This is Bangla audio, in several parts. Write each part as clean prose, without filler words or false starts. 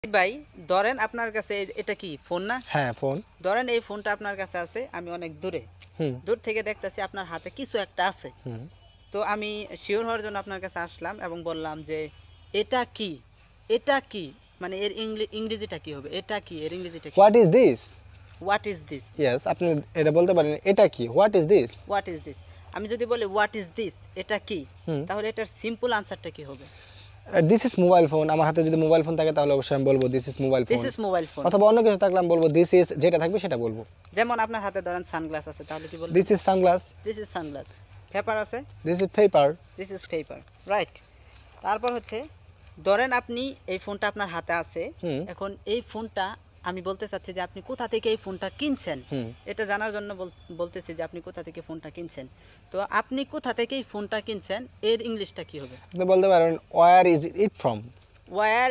ভাই ধরেন আপনার কাছে এটা কি ফোন না? হ্যাঁ ফোন। ধরেন এই ফোনটা আপনার কাছে আছে, আমি অনেক দূরে, দূর থেকে দেখতেছি আপনার হাতে কিছু একটা আছে। তো আমি শিওর হওয়ার জন্য আপনার কাছে আসলাম এবং বললাম যে এটা কি, এটা কি, মানে এর ইংরেজিটা কি হবে? এটা কি, এর ইংরেজিটা কি? What is this? What is this? Yes, আপনি এটা বলতে পারেন এটা কি, what is this? What is this. আমি যদি বলি হোয়াট ইজ দিস, এটা কি, তাহলে এটার সিম্পল আনসারটা কি হবে? This is mobile phone. আমার হাতে যদি মোবাইল ফোন থাকে তাহলে অবশ্যই আমি বলবো this is mobile phone. This is mobile phone. অথবা অন্য কিছু থাকলে আমি বলবো দিস ইজ, যেটা থাকবে সেটা বলবো। যেমন আপনার হাতে ধরেন সানগ্লাস আছে, তাহলে কি বলবেন? This is sunglass. This is sunglass. Paper আছে, this is paper. This is paper, right. তারপর হচ্ছে ধরেন আপনি এই ফোনটা আপনার হাতে আছে, এখন এই ফোনটা আমি বলতে চাচ্ছি যে আপনি কোথা থেকে এই ফোনটা কিনছেন, এটা জানার জন্য বলতেছি যে আপনি কোথা থেকে ফোনটা কিনছেন। তো আপনি কোথা থেকে এই ফোনটা কিনছেন, এর ইংলিশটা কি হবে? আপনি বলতে পারেন where is it from. Where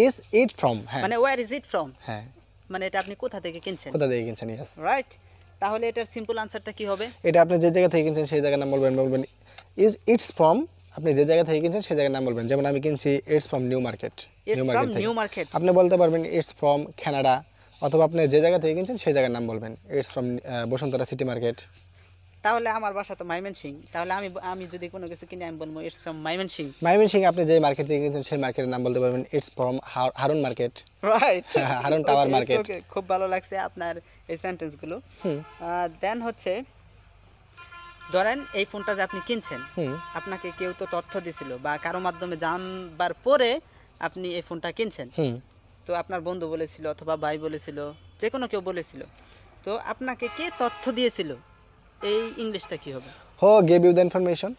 is it from. হ্যাঁ, মানে ওয়্যার ইজ ইট ফ্রম, হ্যাঁ, মানে এটা আপনি কোথা থেকে কিনছেন, কোথা থেকে কিনছেন। Yes, right. তাহলে এটার সিম্পল আনসারটা কি হবে? এটা আপনি যে জায়গা থেকে কিনছেন সেই জায়গার নাম বলবেন ইজ ইটস ফ্রম। আপনি যে জায়গা থেকে কিনছেন সেই জায়গার নাম বলবেন। যেমন আমি কিনছি it's from new market. New market. আপনি বলতে পারবেন ইটস ফ্রম কানাডা। অথবা আপনি যে জায়গা থেকে কিনছেন সেই জায়গার নাম বলবেন it's from Bashundhara city market. তাহলে আমার বাসা তো ময়মনসিং, তাহলে আমি যদি কোনো কিছু কিনে আমি বলবো ইটস ফ্রম ময়মনসিং। ময়মনসিং আপনি যে মার্কেট থেকে কিনছেন সেই মার্কেটের নাম বলতে পারবেন it's from Harun market. Right, Harun tower market. খুব ভালো লাগছে আপনার এই সেন্টেন্সগুলো। দেন হচ্ছে ধরেন এই ফোনটা যে আপনি কিনছেন, আপনাকে কেউ তো তথ্য দিছিল বা কারো মাধ্যমে জানবার পরে আপনি এই ফোনটা কিনছেন। তো আপনার বন্ধু বলেছিল অথবা ভাই বলেছিল, যে কোনো কেউ বলেছিল, তো আপনাকে কে তথ্য দিয়েছিল, এই ইংলিশটা কি হবে? হো গেভ ইউ দ্য ইনফরমেশন।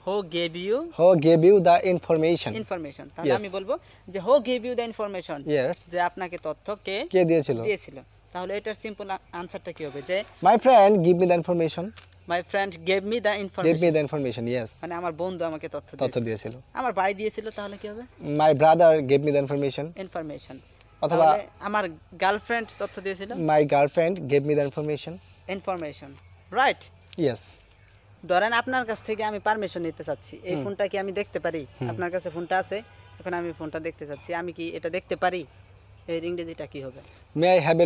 হো গেভ ইউ দ্য ইনফরমেশন। তাহলে আমি বলবো যে হো গেভ ইউ দ্য ইনফরমেশন, যে আপনাকে তথ্য কে দিয়েছিল। তাহলে এটার সিম্পল আনসারটা কি হবে? যে my friend give me the information. My friend gave me the information. Yes, মানে আমার বন্ধু আমাকে তথ্য দিয়েছিল। আমার ভাই দিয়েছিল, তাহলে কি হবে? My brother gave me the information. অথবা আমার গার্লফ্রেন্ড তথ্য দিয়েছিল। My girlfriend gave me the information. Right. Yes. ধরেন আপনার কাছ থেকে আমি পারমিশন নিতে চাচ্ছি, এই ফোনটা কি আমি দেখতে পারি? আপনার কাছে ফোনটা আছে, এখন আমি ফোনটা দেখতে চাচ্ছি, আমি কি এটা দেখতে পারি? এর ইংরেজিটা কি হবে? May I have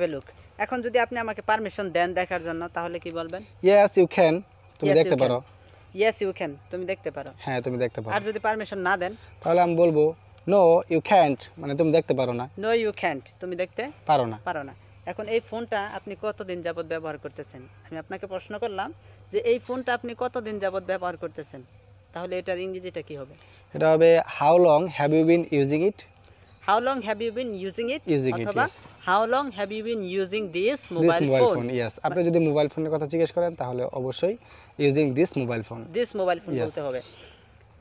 a look. এখন যদি আপনি আমাকে পারমিশন দেন দেখার জন্য, তাহলে কি বলবেন? ইয়েস ইউ ক্যান, তুমি দেখতে পারো। ইয়েস ইউ ক্যান, তুমি দেখতে পারো। হ্যাঁ, তুমি দেখতে পারো। আর যদি পারমিশন না দেন, তাহলে আমি বলবো নো ইউ ক্যান্ট, মানে তুমি দেখতে পারো না। নো ইউ ক্যান্ট, তুমি দেখতে পারো না। এখন এই ফোনটা আপনি কতদিন যাবত ব্যবহার করতেছেন? আমি আপনাকে প্রশ্ন করলাম যে এই ফোনটা আপনি কতদিন যাবত ব্যবহার করতেছেন, তাহলে এটার ইংরেজিটা কি হবে? এটা হবে how long have you been using it. How long have you been using it? অথবা how long have you been using this mobile phone? Yes, আপনি যদি মোবাইল ফোনের কথা জিজ্ঞেস করেন তাহলে অবশ্যই ইউজিং দিস মোবাইল ফোন বলতে হবে।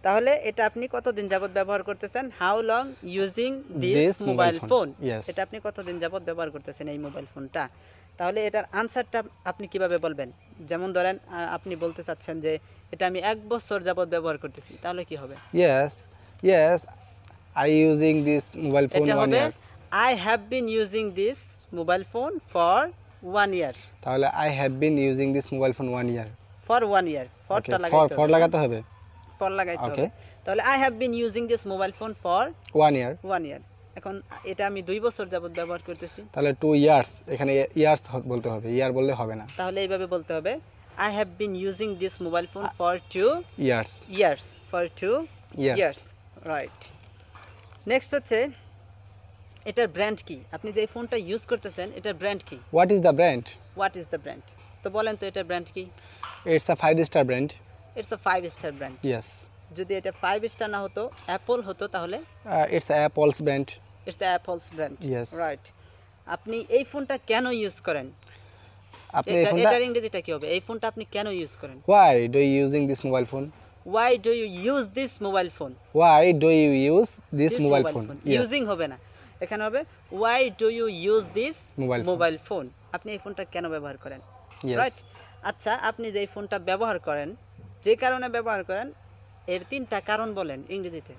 তাহলে এটা আপনি কতদিন যাবত ব্যবহার করতেছেন? How long using this mobile phone? এটা আপনি কতদিন যাবত ব্যবহার করতেছেন এই মোবাইল ফোনটা। তাহলে এটার আনসারটা আপনি কিভাবে বলবেন? যেমন ধরেন আপনি বলতে চাচ্ছেন যে এটা আমি 1 বছর যাবত ব্যবহার করতেছি, তাহলে কি হবে? Yes, I using this mobile phone 1 year. I have been using this mobile phone for 1 year. তাহলে I have been using this mobile phone 1 year. For 1 year. For লাগাতে হবে। For লাগাইতে হবে। তাহলে I have been using this mobile phone for 1 year. এখন এটা আমি 2 বছর যাবত ব্যবহার করতেছি। তাহলে 2 years, এখানে ইয়ার্স বলতে হবে, ইয়ার বললে হবে না। তাহলে এইভাবে বলতে হবে I have been using this mobile phone for 2 years. For 2 years. Right. Next হচ্ছে এটার ব্র্যান্ড কি? আপনি যে ফোনটা ইউজ করতেছেন এটার ব্র্যান্ড কি? What is the brand? তো বলেন তো এটার ব্র্যান্ড কি? It's a 5-star brand. It's a 5-star brand. Yes. যদি এটা 5 স্টার না হতো, অ্যাপল হতো, তাহলে it's a apples brand. Yes, right. আপনি এই ফোনটা কেন ইউজ করেন? আপনি এই ফোনটা, এটার ইংরেজিটা কি হবে? এই ফোনটা আপনি কেন ইউজ করেন? Why do you using this mobile phone? Why do you use this mobile phone? Using হবে না, এখানে হবে why do you use this mobile phone? আপনি এই ফোনটা কেন ব্যবহার করেন? রাইট। আচ্ছা, আপনি যে এই ফোনটা ব্যবহার করেন, যে কারণে ব্যবহার করেন, এর 3টা কারণ বলেন ইংরেজিতে।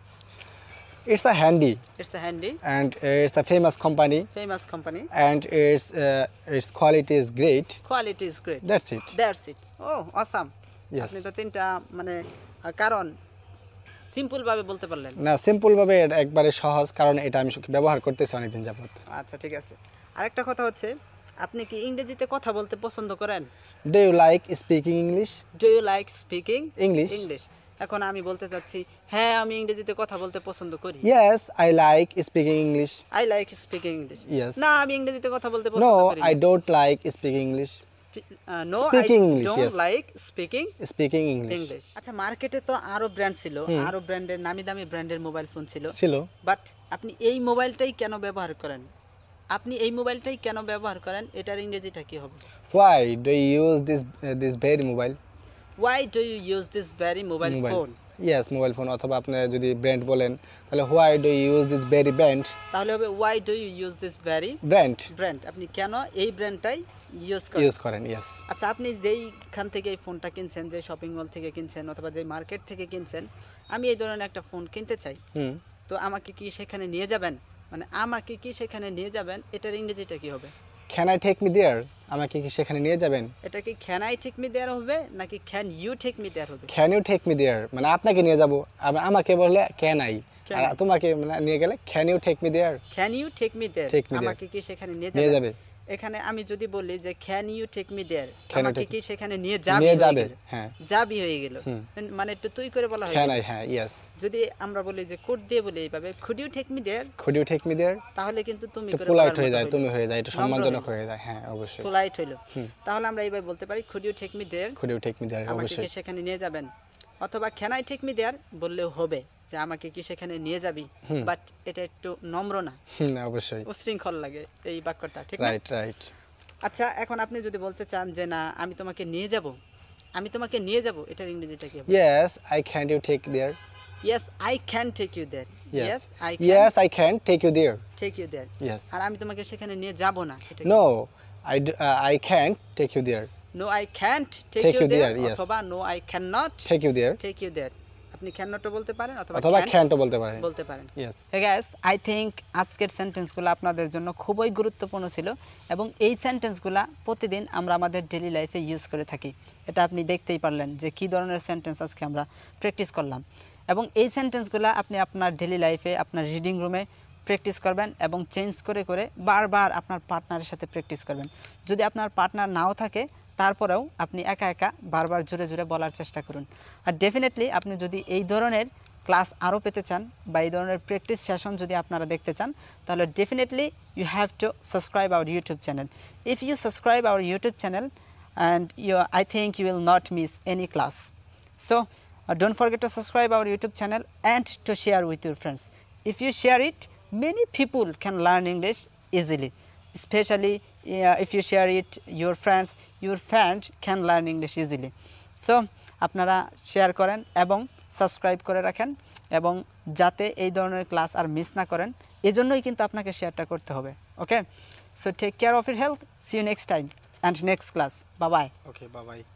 It's a handy. And it's a famous company. And its quality is great. That's it. Oh, awesome. আপনি তো 3টা মানে কারণ সিম্পল ভাবে বলতে পারলেন? না, সিম্পল ভাবে এটা একবারে সহজ, কারণ এটা আমি ব্যবহার করতেছি অনেকদিন যাবত। আচ্ছা ঠিক আছে। আরেকটা কথা হচ্ছে, আপনি কি ইংরেজিতে কথা বলতে পছন্দ করেন? Do you like speaking English? Do you like speaking English? English. এখন আমি বলতে চাচ্ছি, হ্যাঁ আমি ইংরেজিতে কথা বলতে পছন্দ করি। Yes, I like speaking English. I like speaking English. Yes. না, আমি ইংরেজিতে কথা বলতে নো, পছন্দ করি না। I don't like speaking English. No, Speaking I English, don't yes. Like speaking speaking English. English. আচ্ছা, মার্কেটে তো আরো ব্র্যান্ড ছিল, আরো ব্র্যান্ডের নামি দামি ব্র্যান্ডের মোবাইল ফোন ছিল, বাট আপনি এই মোবাইলটাই কেন ব্যবহার করেন? আপনি এই মোবাইলটাই কেন ব্যবহার করেন? এটার ইংরেজিটা কি হবে? Why do you use this very mobile? Why do you use this very mobile phone? Yes, mobile phone, অথবা আপনি যদি ব্র্যান্ড বলেন তাহলে why do you use this very brand? তাহলে হবে why do you use this very brand? আপনি কেন এই ব্র্যান্ডটাই ইউজ করেন? ইয়েস। আচ্ছা, আপনি যেইখান থেকে এই ফোনটা কিনছেন, যে শপিং মল থেকে কিনছেন অথবা যে মার্কেট থেকে কিনছেন, আমি এই ধরনের একটা ফোন কিনতে চাই, তো আমাকে কি সেখানে নিয়ে যাবেন? মানে আমাকে কি সেখানে নিয়ে যাবেন, এটার ইংরেজিটা কি হবে? Can I take me there? আমাকে কি সেখানে নিয়ে যাবেন? এটা কি can I take me there হবে নাকি can you take me there হবে? Can you take me there মানে আপনাকে নিয়ে যাব, আমাকে বললে can I, আর তোমাকে নিয়ে গেলে can you take me there? Can you take me there? আমাকে কি সেখানে নিয়ে যাবে? এখানে আমি যদি বলি যে can you take me there, আমাকে কি সেখানে নিয়ে যাবে? হ্যাঁ, যাবি হয়ে গেল, মানে একটু তুই করে বলা হয় can I, হ্যাঁ, ইয়েস। যদি আমরা বলি যে কোড দিয়ে বলি এইভাবে could you take me there, তাহলে কিন্তু তুমি করে পোলাইট হয়ে যায়, তুমি হয়ে যায়, এটা সম্মানজনক হয়ে যায়। হ্যাঁ, অবশ্যই পোলাইট হইলো। তাহলে আমরা এইভাবে বলতে পারি could you take me there, আমাকে অবশ্যই। কি সেখানে নিয়ে যাবেন? অথবা can I take me there বললেও হবে যে আমাকে কি সেখানে নিয়ে যাবি, বাট এটা একটু নম্র না, অবশ্যই উশৃঙ্খল লাগে এই বাক্যটা, ঠিক না? রাইট। আচ্ছা, এখন আপনি যদি বলতে চান যে না আমি তোমাকে নিয়ে যাব, এটার ইংরেজিটা কি হবে? Yes, I can you take there? Yes, I can take you there. Yes, I can take you there. Yes. আর আমি তোমাকে সেখানে নিয়ে যাব না, এটা কি? No, I can't take you there. No, I can't take you there. Yes. অথবা no, I cannot take you there. আপনি cannot বলতে পারেন অথবা can't বলতে পারেন। Yes. Hey guys, I think আজকের সেন্টেন্সগুলো আপনাদের জন্য খুবই গুরুত্বপূর্ণ ছিল, এবং এই সেন্টেন্সগুলো প্রতিদিন আমরা আমাদের ডেইলি লাইফে ইউজ করে থাকি। এটা আপনি দেখতেই পারলেন যে কি ধরনের সেন্টেন্স আজকে আমরা প্র্যাকটিস করলাম, এবং এই সেন্টেন্সগুলো আপনি আপনার ডেইলি লাইফে আপনার রিডিং রুমে প্র্যাকটিস করবেন এবং চেঞ্জ করে করে বারবার আপনার পার্টনারের সাথে প্র্যাকটিস করবেন। যদি আপনার পার্টনার নাও থাকে তারপরেও আপনি একা একা বারবার জোরে জোরে বলার চেষ্টা করুন। আর ডেফিনেটলি আপনি যদি এই ধরনের ক্লাস আরও পেতে চান বা এই ধরনের প্র্যাকটিস সেশন যদি আপনারা দেখতে চান, তাহলে definitely you have to subscribe our YouTube channel. If you subscribe our YouTube channel and I think you will not miss any class. So don't forget to subscribe our YouTube channel and to share with your friends. If you share it, many people can learn English easily, especially if you share it your friends can learn English easily. So আপনারা শেয়ার করেন এবং সাবস্ক্রাইব করে রাখেন, এবং যাতে এই ধরনের ক্লাস আর মিস না করেন, এজন্যই কিন্তু আপনাকে শেয়ারটা করতে হবে। ওকে, so take care of your health. See you next time and next class. Bye bye. Okay, bye bye.